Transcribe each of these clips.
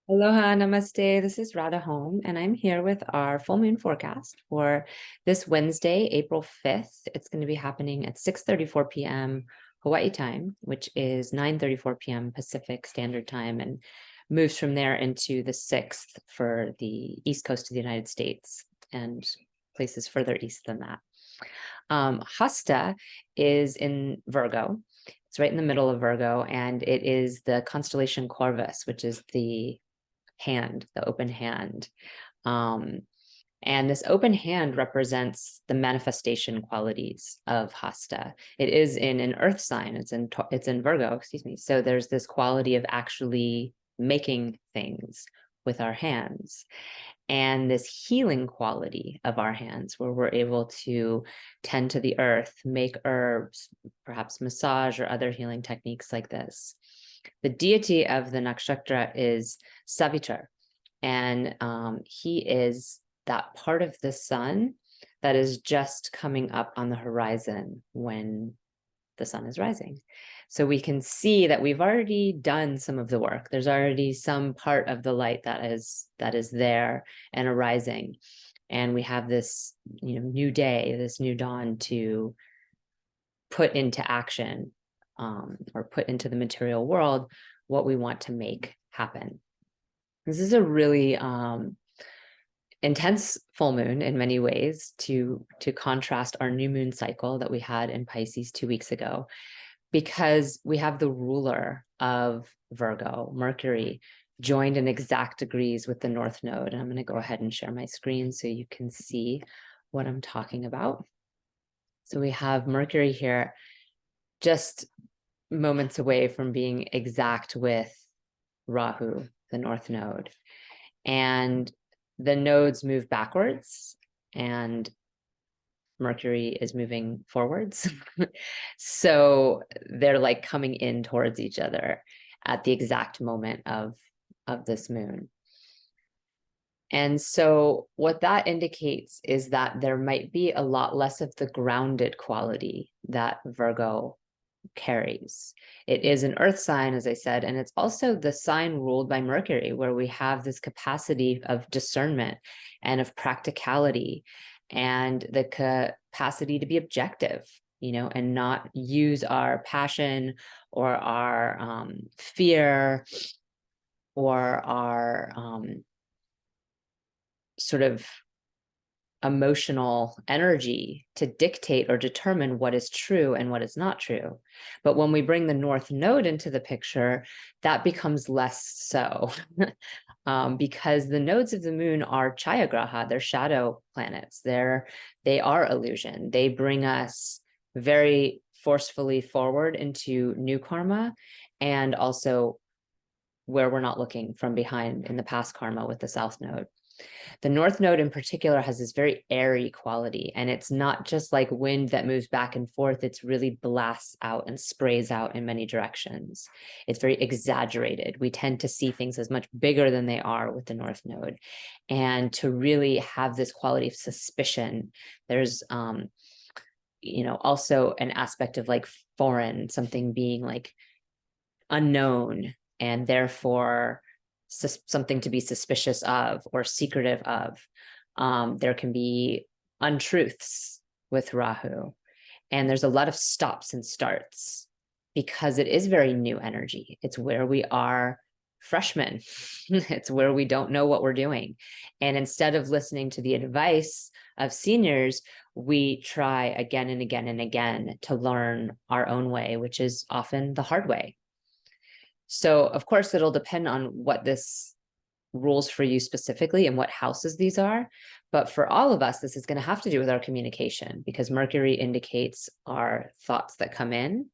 Aloha, namaste. This is Radha Home, and I'm here with our full moon forecast for this Wednesday, April 5th. It's going to be happening at 6:34 p.m. Hawaii time, which is 9:34 p.m. Pacific Standard Time, and moves from there into the 6th for the East Coast of the United States and places further east than that. Hasta is in Virgo. It's right in the middle of Virgo, and it is the constellation Corvus, which is the hand, the open hand. And this open hand represents the manifestation qualities of Hasta. It is in an earth sign. It's in Virgo, excuse me. So there's this quality of actually making things with our hands, and this healing quality of our hands, where we're able to tend to the earth, make herbs, perhaps massage or other healing techniques like this. The deity of the nakshatra is Savitra, and he is that part of the sun that is just coming up on the horizon when the sun is rising. So we can see that we've already done some of the work. There's already some part of the light that is there and arising. And we have this, new day, this new dawn to put into action, or put into the material world what we want to make happen. This is a really intense full moon in many ways to contrast our new moon cycle that we had in Pisces 2 weeks ago, because we have the ruler of Virgo, Mercury, joined in exact degrees with the North Node. And I'm going to go ahead and share my screen so you can see what I'm talking about. So we have Mercury here, just moments away from being exact with Rahu, the North Node. And the nodes move backwards and Mercury is moving forwards. So they're like coming in towards each other at the exact moment of this moon. And so what that indicates is that there might be a lot less of the grounded quality that Virgo carries. It is an earth sign, as I said, and it's also the sign ruled by Mercury, where we have this capacity of discernment and of practicality and the capacity to be objective, and not use our passion or our fear or our sort of emotional energy to dictate or determine what is true and what is not true. But when we bring the North Node into the picture, that becomes less so, because the nodes of the moon are Chayagraha, they're shadow planets. They are illusion. They bring us very forcefully forward into new karma, and also where we're not looking from behind in the past karma with the South Node. The North Node in particular has this very airy quality, and it's not just like wind that moves back and forth. It's really blasts out and sprays out in many directions. It's very exaggerated. We tend to see things as much bigger than they are with the North Node. And to really have this quality of suspicion, there's also an aspect of like foreign, something being like unknown, and therefore something to be suspicious of or secretive of. There can be untruths with Rahu, and there's a lot of stops and starts because it is very new energy. It's where we are freshmen. It's where we don't know what we're doing. And instead of listening to the advice of seniors, we try again and again and again to learn our own way, which is often the hard way. So of course, it'll depend on what this rules for you specifically and what houses these are. But for all of us, this is going to have to do with our communication, because Mercury indicates our thoughts that come in,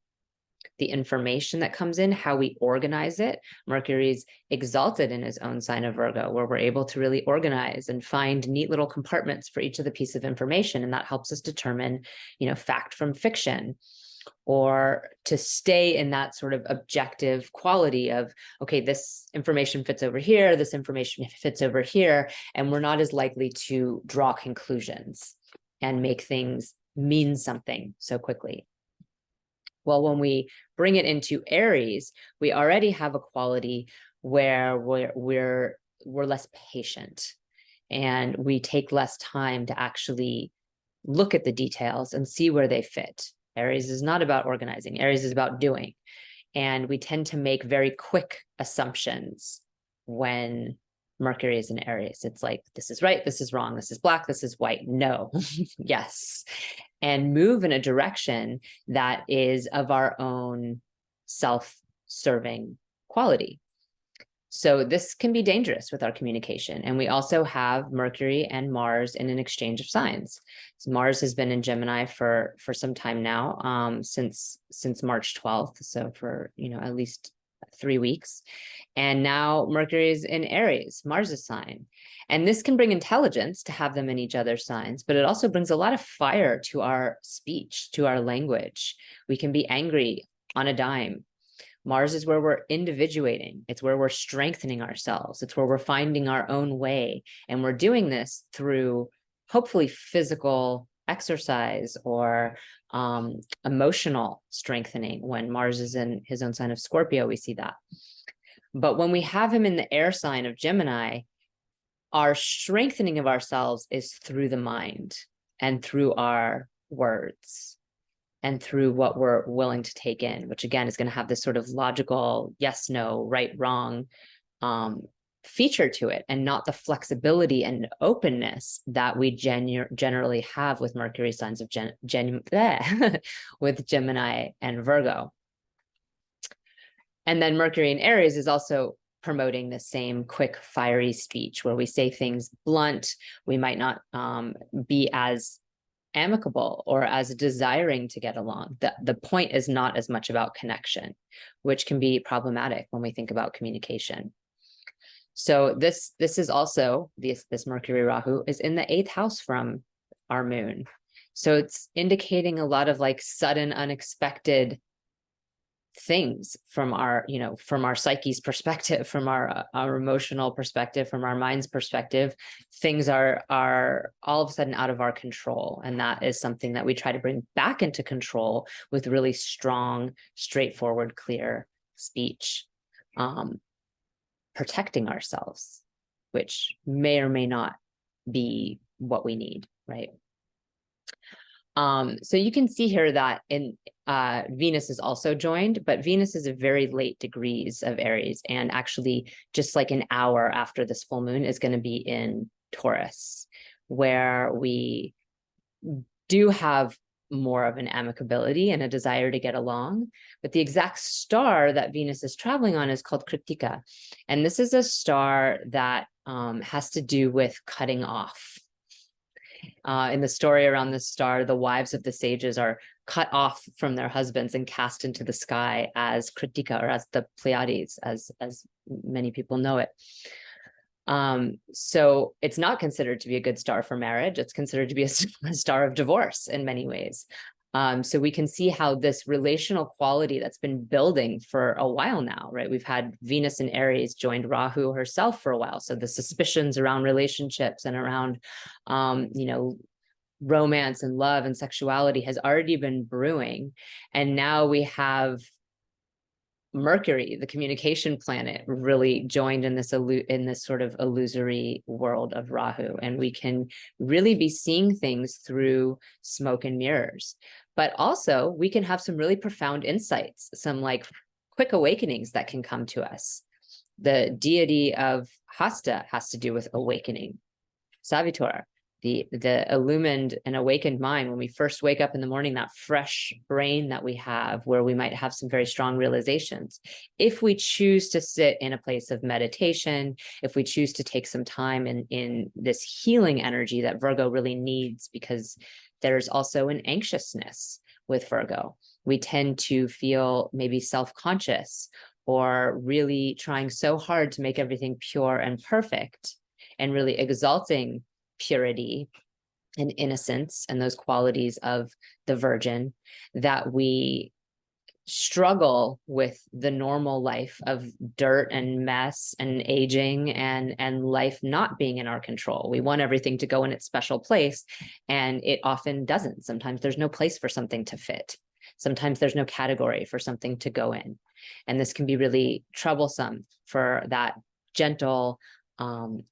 the information that comes in, how we organize it. Mercury's exalted in his own sign of Virgo, where we're able to really organize and find neat little compartments for each of the pieces of information. And that helps us determine, fact from fiction, or to stay in that sort of objective quality of, okay, this information fits over here, this information fits over here, and we're not as likely to draw conclusions and make things mean something so quickly. Well, when we bring it into Aries, we already have a quality where we're less patient, and we take less time to actually look at the details and see where they fit. Aries is not about organizing. Aries is about doing. And we tend to make very quick assumptions when Mercury is in Aries. It's like, this is right, this is wrong, this is black, this is white. No, yes. And move in a direction that is of our own self-serving quality. So this can be dangerous with our communication. And we also have Mercury and Mars in an exchange of signs. So Mars has been in Gemini for some time now, since March 12th. So for, at least 3 weeks. And now Mercury is in Aries, Mars's sign. And this can bring intelligence to have them in each other's signs, but it also brings a lot of fire to our speech, to our language. We can be angry on a dime. Mars is where we're individuating. It's where we're strengthening ourselves. It's where we're finding our own way. And we're doing this through hopefully physical exercise or emotional strengthening. When Mars is in his own sign of Scorpio, we see that. But when we have him in the air sign of Gemini, our strengthening of ourselves is through the mind and through our words and through what we're willing to take in, which again is going to have this sort of logical yes, no, right, wrong feature to it, and not the flexibility and openness that we generally have with Mercury signs of with Gemini and Virgo. And then Mercury in Aries is also promoting the same quick, fiery speech where we say things blunt. We might not be as amicable or as desiring to get along. The point is not as much about connection, which can be problematic when we think about communication. So this is also, this Mercury Rahu is in the 8th house from our moon. So it's indicating a lot of like sudden, unexpected things from our, from our psyche's perspective, from our emotional perspective, from our mind's perspective. Things are all of a sudden out of our control. And that is something that we try to bring back into control with really strong, straightforward, clear speech, protecting ourselves, which may or may not be what we need, right? So you can see here that in Venus is also joined, but Venus is a very late degrees of Aries, and actually just like an hour after this full moon is going to be in Taurus, where we do have more of an amicability and a desire to get along. But the exact star that Venus is traveling on is called Kritika. And this is a star that has to do with cutting off. In the story around this star, the wives of the sages are cut off from their husbands and cast into the sky as Kritika, or as the Pleiades, as many people know it. So it's not considered to be a good star for marriage. It's considered to be a star of divorce in many ways. So we can see how this relational quality that's been building for a while now, right? We've had Venus in Aries joined Rahu herself for a while. So the suspicions around relationships and around, romance and love and sexuality has already been brewing. And now we have Mercury, the communication planet, really joined in this sort of illusory world of Rahu. And we can really be seeing things through smoke and mirrors. But also we can have some really profound insights, some like quick awakenings that can come to us. The deity of Hasta has to do with awakening. Savitar, the illumined and awakened mind, when we first wake up in the morning, that fresh brain that we have, where we might have some very strong realizations. If we choose to sit in a place of meditation, if we choose to take some time in this healing energy that Virgo really needs, because there's also an anxiousness with Virgo. We tend to feel maybe self-conscious or really trying so hard to make everything pure and perfect, and really exalting purity and innocence and those qualities of the virgin, that we struggle with the normal life of dirt and mess and aging and life not being in our control. We want everything to go in its special place, and it often doesn't. Sometimes there's no place for something to fit. Sometimes there's no category for something to go in. And this can be really troublesome for that gentle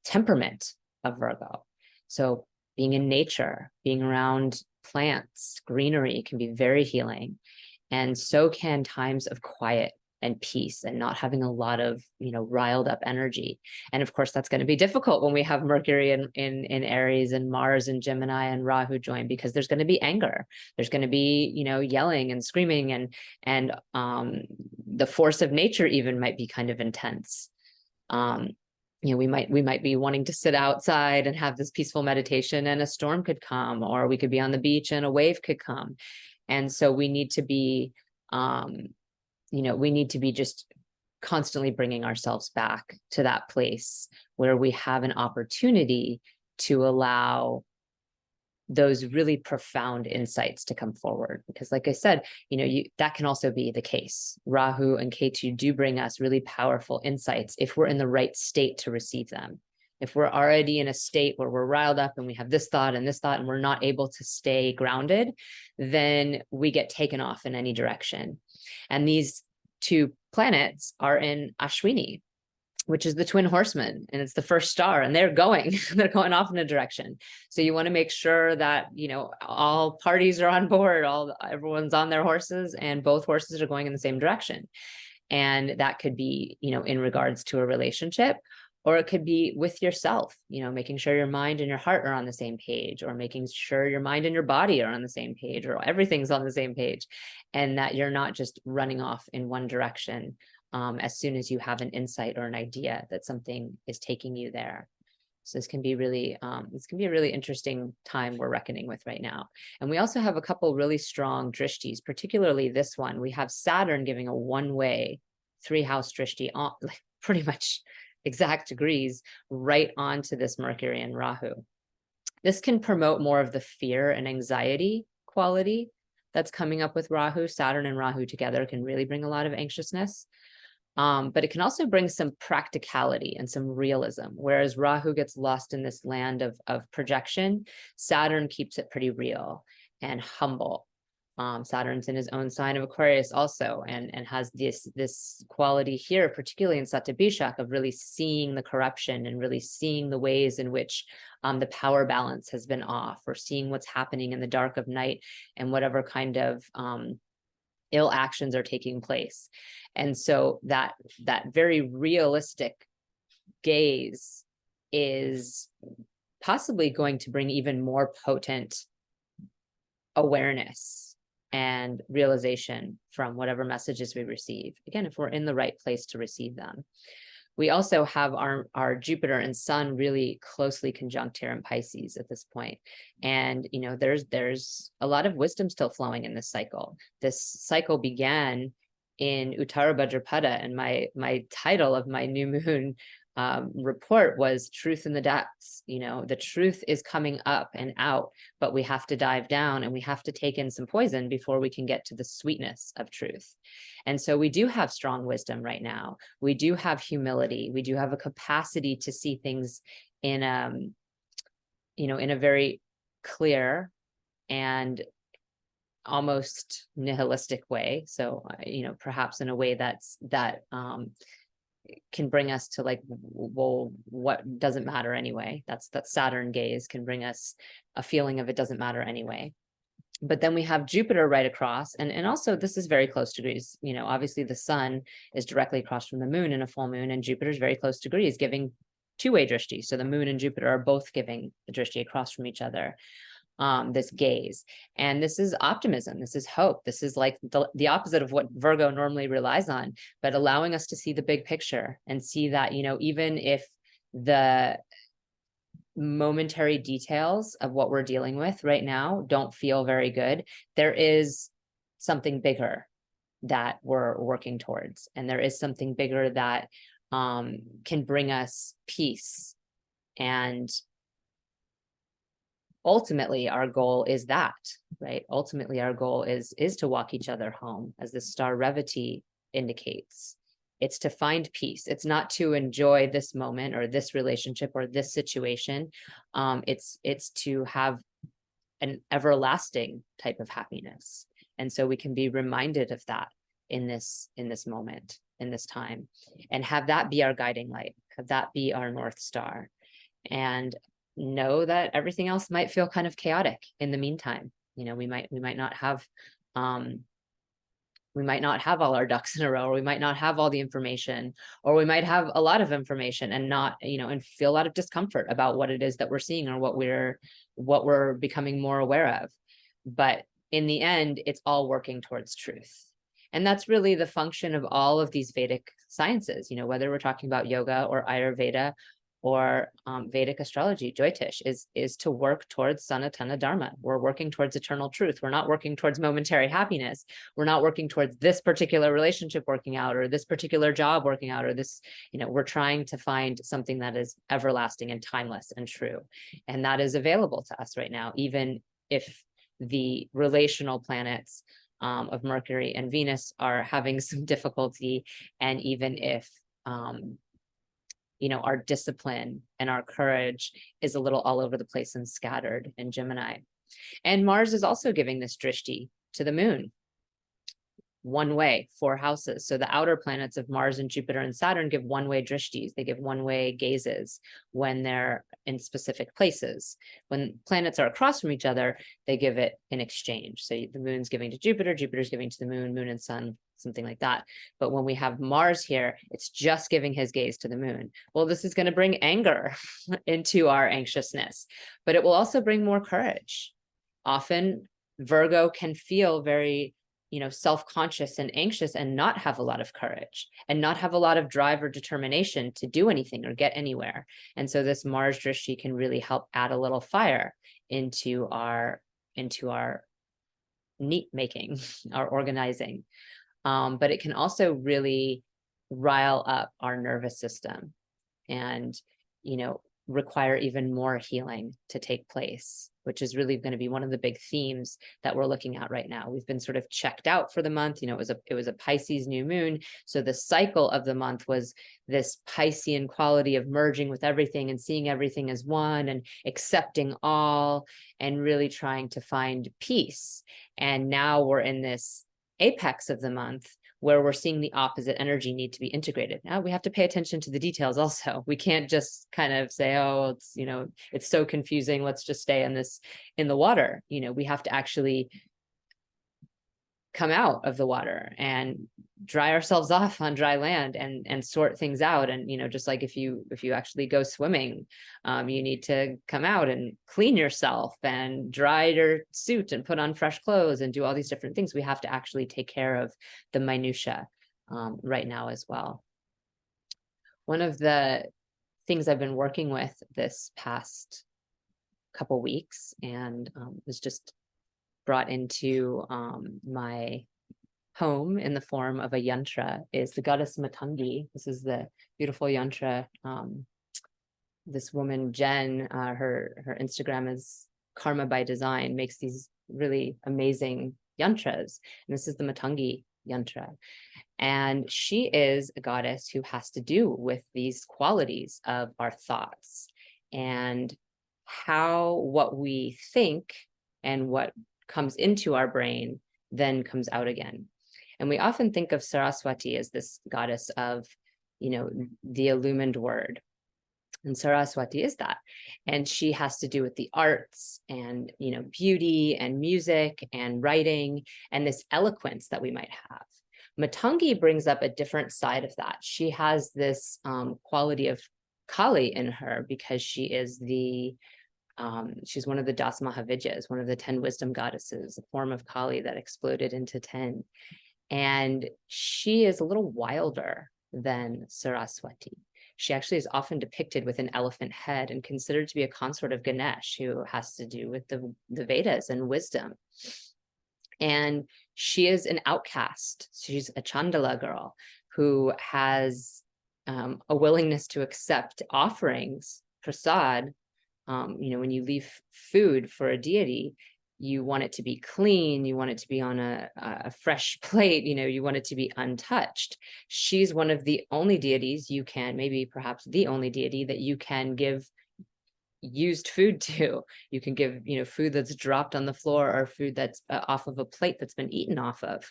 temperament of Virgo. So being in nature, being around plants, greenery can be very healing. And so can times of quiet and peace and not having a lot of, riled up energy. And of course, that's going to be difficult when we have Mercury in Aries and Mars and Gemini and Rahu join, because there's going to be anger. There's going to be, yelling and screaming, and the force of nature even might be kind of intense. We might be wanting to sit outside and have this peaceful meditation, and a storm could come, or we could be on the beach and a wave could come. And so we need to be, just constantly bringing ourselves back to that place where we have an opportunity to allow those really profound insights to come forward. Because like I said, that can also be the case. Rahu and Ketu do bring us really powerful insights if we're in the right state to receive them. If we're already in a state where we're riled up and we have this thought and we're not able to stay grounded, then we get taken off in any direction. And these two planets are in Ashwini, which is the twin horsemen, and it's the first star, and they're going off in a direction. So you want to make sure that, all parties are on board, everyone's on their horses, and both horses are going in the same direction. And that could be, in regards to a relationship, or it could be with yourself, making sure your mind and your heart are on the same page, or making sure your mind and your body are on the same page, or everything's on the same page, and that you're not just running off in one direction as soon as you have an insight or an idea that something is taking you there. So this can be a really interesting time we're reckoning with right now. And we also have a couple really strong drishtis, particularly this one. We have Saturn giving a one-way 3-house drishti on, like pretty much exact degrees right onto this Mercury and Rahu. This can promote more of the fear and anxiety quality that's coming up with Rahu. Saturn and Rahu together can really bring a lot of anxiousness. But it can also bring some practicality and some realism. Whereas Rahu gets lost in this land of projection, Saturn keeps it pretty real and humble. Saturn's in his own sign of Aquarius also, and has this quality here, particularly in Satyabhishak, of really seeing the corruption and really seeing the ways in which the power balance has been off, or seeing what's happening in the dark of night and whatever kind of ill actions are taking place. And so that very realistic gaze is possibly going to bring even more potent awareness and realization from whatever messages we receive. Again, if we're in the right place to receive them. We also have our Jupiter and Sun really closely conjunct here in Pisces at this point. And, there's a lot of wisdom still flowing in this cycle. This cycle began in Uttara Bhadrapada, and my title of my new moon report was Truth in the Depths. The truth is coming up and out, but we have to dive down and we have to take in some poison before we can get to the sweetness of truth. And so we do have strong wisdom right now. We do have humility. We do have a capacity to see things in in a very clear and almost nihilistic way. So, perhaps in a way that can bring us to like, well, what doesn't matter anyway? That Saturn gaze can bring us a feeling of it doesn't matter anyway. But then we have Jupiter right across, and also this is very close degrees. Obviously the sun is directly across from the moon in a full moon, and Jupiter is very close degrees, giving two-way drishti. So the moon and Jupiter are both giving the drishti across from each other. This gaze, and this is optimism, this is hope, this is like the opposite of what Virgo normally relies on, but allowing us to see the big picture and see that, even if the momentary details of what we're dealing with right now don't feel very good, there is something bigger that we're working towards, and there is something bigger that can bring us peace. And ultimately our goal is that, right? Ultimately our goal is to walk each other home, as the star Revati indicates. It's to find peace. It's not to enjoy this moment or this relationship or this situation. It's to have an everlasting type of happiness. And so we can be reminded of that in this moment, in this time, and have that be our guiding light, have that be our North Star, and know that everything else might feel kind of chaotic in the meantime. We might not have all our ducks in a row, or we might not have all the information, or we might have a lot of information and not, and feel a lot of discomfort about what it is that we're seeing or what we're becoming more aware of. But in the end, it's all working towards truth. And that's really the function of all of these Vedic sciences, whether we're talking about yoga or Ayurveda or Vedic astrology, Jyotish, is to work towards Sanatana Dharma. We're working towards eternal truth. We're not working towards momentary happiness. We're not working towards this particular relationship working out, or this particular job working out, or this, we're trying to find something that is everlasting and timeless and true. And that is available to us right now, even if the relational planets of Mercury and Venus are having some difficulty, and even if our discipline and our courage is a little all over the place and scattered in Gemini. And Mars is also giving this drishti to the moon. One way, 4 houses. So the outer planets of Mars and Jupiter and Saturn give one-way drishtis. They give one-way gazes when they're in specific places. When planets are across from each other, they give it in exchange. So the moon's giving to Jupiter, Jupiter's giving to the moon, moon and sun, something like that. But when we have Mars here, it's just giving his gaze to the moon. Well, this is going to bring anger into our anxiousness, but it will also bring more courage. Often Virgo can feel very self-conscious and anxious and not have a lot of courage and not have a lot of drive or determination to do anything or get anywhere. And so this Mars drishti can really help add a little fire into our neat making, our organizing. But it can also really rile up our nervous system and, require even more healing to take place, which is really going to be one of the big themes that we're looking at right now. We've been sort of checked out for the month. It was a Pisces new moon. So the cycle of the month was this Piscean quality of merging with everything and seeing everything as one and accepting all and really trying to find peace. And now we're in this apex of the month where we're seeing the opposite energy need to be integrated. Now we have to pay attention to the details also. We can't just kind of say, oh, it's so confusing, let's just stay in the water. We have to actually come out of the water and dry ourselves off on dry land and sort things out. And just like if you actually go swimming, you need to come out and clean yourself and dry your suit and put on fresh clothes and do all these different things. We have to actually take care of the minutia right now as well. One of the things I've been working with this past couple weeks and was just brought into my home in the form of a yantra is the goddess Matangi. This is the beautiful yantra. This woman, Jen, her Instagram is Karma by Design, makes these really amazing yantras. And this is the Matangi yantra. And she is a goddess who has to do with these qualities of our thoughts and how what we think and what comes into our brain then comes out again. And we often think of Saraswati as this goddess of, the illumined word. And Saraswati is that. And she has to do with the arts and, beauty and music and writing and this eloquence that we might have. Matangi brings up a different side of that. She has this quality of Kali in her because she is she's one of the Das Mahavidyas, one of the 10 wisdom goddesses, a form of Kali that exploded into 10. And she is a little wilder than Saraswati. She actually is often depicted with an elephant head and considered to be a consort of Ganesh, who has to do with the Vedas and wisdom. And she is an outcast. She's a Chandala girl who has a willingness to accept offerings, prasad. When you leave food for a deity, you want it to be clean, you want it to be on a fresh plate, you want it to be untouched. She's one of the only deities you can, maybe perhaps the only deity that you can give used food to. You can give, food that's dropped on the floor or food that's off of a plate that's been eaten off of.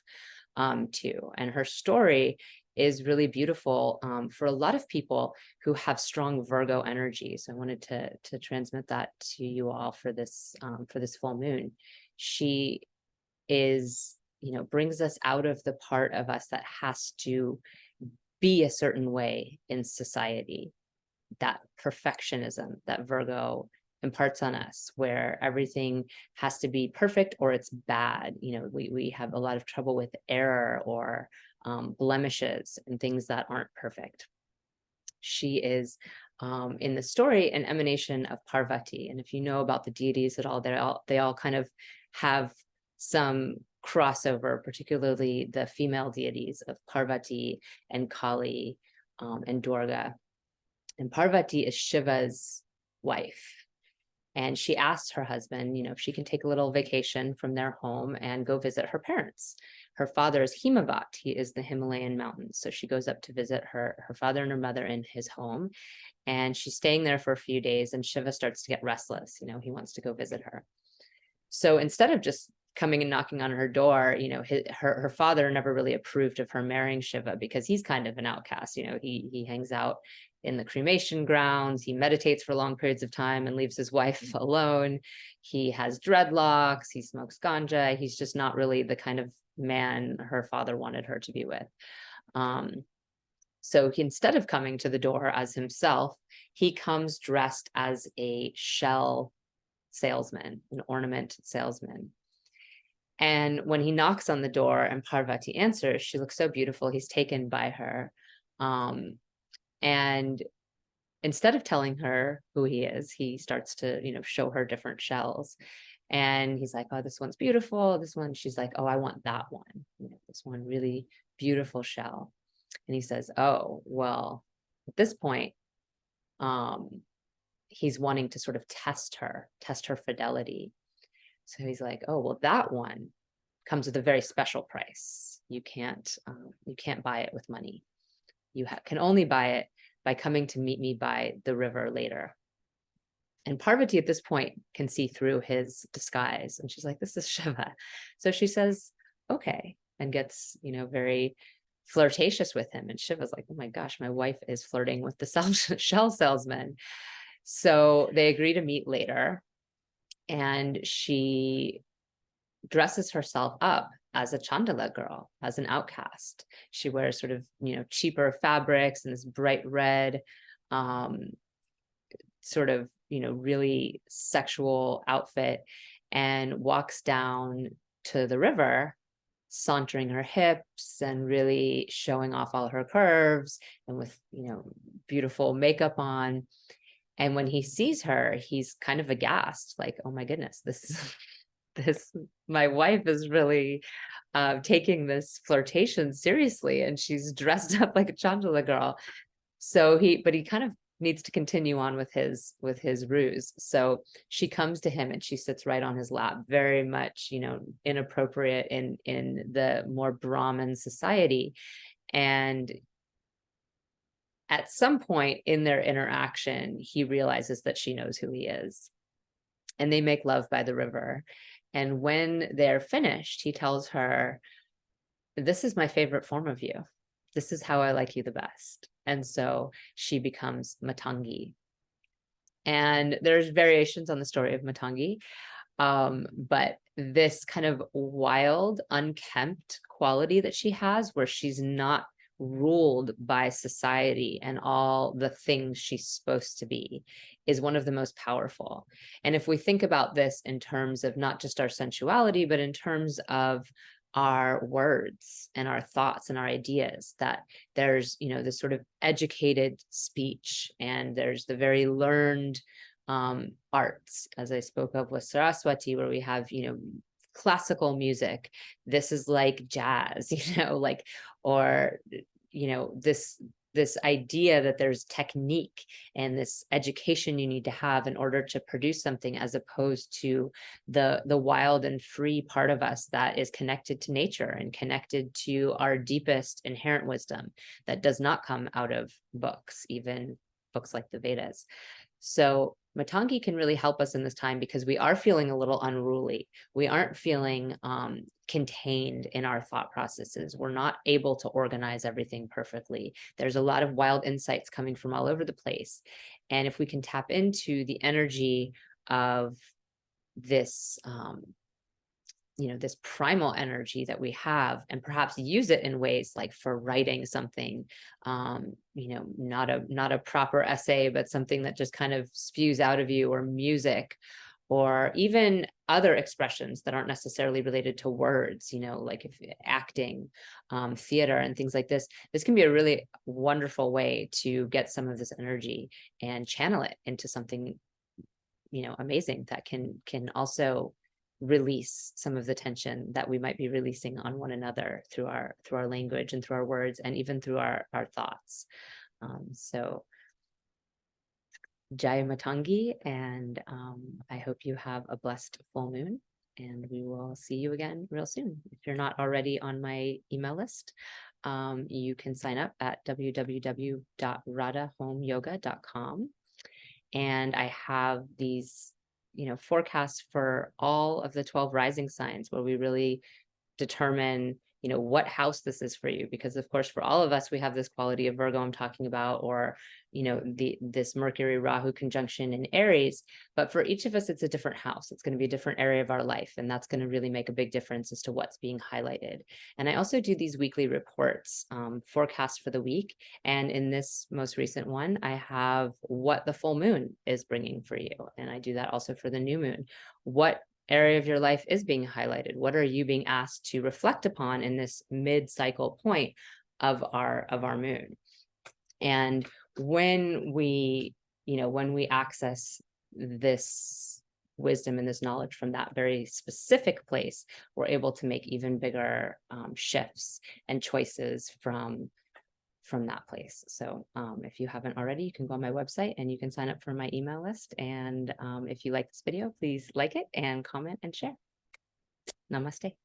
too. And her story is really beautiful for a lot of people who have strong Virgo energy. So I wanted to transmit that to you all for this full moon. She is, brings us out of the part of us that has to be a certain way in society, that perfectionism that Virgo imparts on us, where everything has to be perfect or it's bad. We have a lot of trouble with error or blemishes and things that aren't perfect. She is, in the story, an emanation of Parvati. And if you know about the deities at all, they all kind of have some crossover, particularly the female deities of Parvati and Kali and Durga. And Parvati is Shiva's wife. And she asked her husband, if she can take a little vacation from their home and go visit her parents. Her father is Himavat. He is the Himalayan mountains. So she goes up to visit her father and her mother in his home. And she's staying there for a few days. And Shiva starts to get restless. He wants to go visit her. So instead of just coming and knocking on her door, her father never really approved of her marrying Shiva because he's kind of an outcast. He hangs out in the cremation grounds, he meditates for long periods of time and leaves his wife alone. He has dreadlocks, he smokes ganja. He's just not really the kind of man her father wanted her to be with. So instead of coming to the door as himself, he comes dressed as a shell salesman, an ornament salesman. And when he knocks on the door and Parvati answers, she looks so beautiful. He's taken by her. And instead of telling her who he is, he starts to, show her different shells. And he's like, oh, this one's beautiful. This one, she's like, oh, I want that one. This one really beautiful shell. And he says, oh, well, at this point, he's wanting to sort of test her fidelity. So he's like, oh, well, that one comes with a very special price. You can't buy it with money. You can only buy it by coming to meet me by the river later. And Parvati at this point can see through his disguise. And she's like, this is Shiva. So she says, okay, and gets, very flirtatious with him. And Shiva's like, oh my gosh, my wife is flirting with the shell salesman. So they agree to meet later. And she dresses herself up as a Chandala girl, as an outcast. She wears sort of, cheaper fabrics and this bright red, sort of, really sexual outfit, and walks down to the river, sauntering her hips and really showing off all her curves, and with, beautiful makeup on. And when he sees her, he's kind of aghast, like, oh my goodness, my wife is really taking this flirtation seriously, and she's dressed up like a Chandala girl. So he kind of needs to continue on with his ruse. So she comes to him and she sits right on his lap, very much, inappropriate in the more Brahmin society. And at some point in their interaction, he realizes that she knows who he is, and they make love by the river. And when they're finished, he tells her, this is my favorite form of you. This is how I like you the best. And so she becomes Matangi. And there's variations on the story of Matangi. But this kind of wild, unkempt quality that she has, where she's not ruled by society and all the things she's supposed to be, is one of the most powerful. And if we think about this in terms of not just our sensuality, but in terms of our words and our thoughts and our ideas, that there's, this sort of educated speech, and there's the very learned arts, as I spoke of with Saraswati, where we have, classical music. This is like jazz, like, or, this idea that there's technique and this education you need to have in order to produce something, as opposed to the wild and free part of us that is connected to nature and connected to our deepest inherent wisdom that does not come out of books, even books like the Vedas. So Matangi can really help us in this time because we are feeling a little unruly. We aren't feeling contained in our thought processes. We're not able to organize everything perfectly. There's a lot of wild insights coming from all over the place. And if we can tap into the energy of this, this primal energy that we have, and perhaps use it in ways like for writing something, not a proper essay, but something that just kind of spews out of you, or music, or even other expressions that aren't necessarily related to words, like if acting, theater and things like this can be a really wonderful way to get some of this energy and channel it into something amazing that can also release some of the tension that we might be releasing on one another through our language and through our words, and even through our thoughts. So Jaya Matangi, and I hope you have a blessed full moon, and we will see you again real soon. If you're not already on my email list, you can sign up at www.radhahomeyoga.com. And I have these, forecasts for all of the 12 rising signs, where we really determine, what house this is for you. Because of course, for all of us, we have this quality of Virgo I'm talking about, or, this Mercury Rahu conjunction in Aries. But for each of us, it's a different house. It's going to be a different area of our life. And that's going to really make a big difference as to what's being highlighted. And I also do these weekly reports, forecast for the week. And in this most recent one, I have what the full moon is bringing for you. And I do that also for the new moon. What area of your life is being highlighted? What are you being asked to reflect upon in this mid-cycle point of our moon? And when we access this wisdom and this knowledge from that very specific place, we're able to make even bigger shifts and choices from that place. So if you haven't already, you can go on my website and you can sign up for my email list. And if you like this video, please like it and comment and share. Namaste.